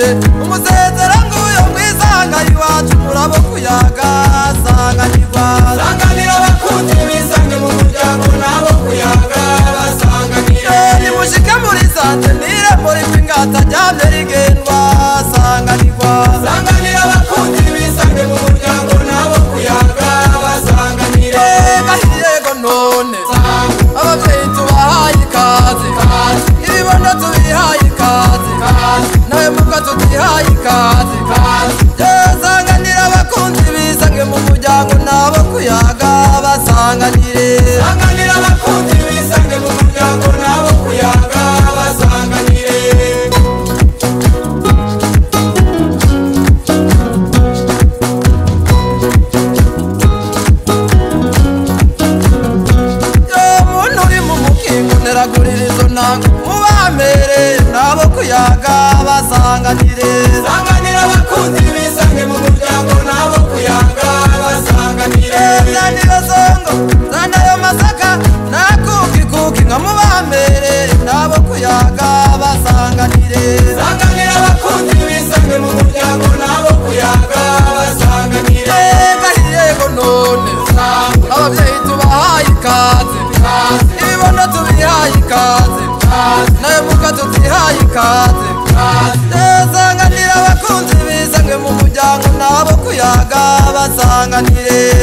tuje umusezera nguyo mwisanga iwacu murabo kuyaga sanganirwa sanganira abakunzi bisange mu muryango nabo kuyaga basanganire nimushike muri santenire muri kwingata ryamye rigendwa sanganirwa sanganira abakunzi bisange mu muryango nabo kuyaga basanganire gahiyego none abavyeyi tubahaye ikaze ibibondo tubihaye ikaze nawe muka tutihaye ikaze sanganira abakunzi bisange mu muryango nabo kuyaga basanganire sanganira abakunzi bisange mu muryango nabo kuyaga basanganire neraguririzo nango mubamere nabo kuyaga basanganire sanganira abakunzi bisange mu muryango nabo kuyaga basanganire zanira songo zanayo masaka nakuki kuki nka mubamere nabo kuyaga basanganire sanganira abakunzi bisange mu muryango nabo kuyaga basanganire gahiyego none abavyeyi tubahaye ikaze ibibondo tubihaye ikaze nawe muka tutihaye ikaze sanganira abakunzi bisange mu muryango nabo kuyaga basanganire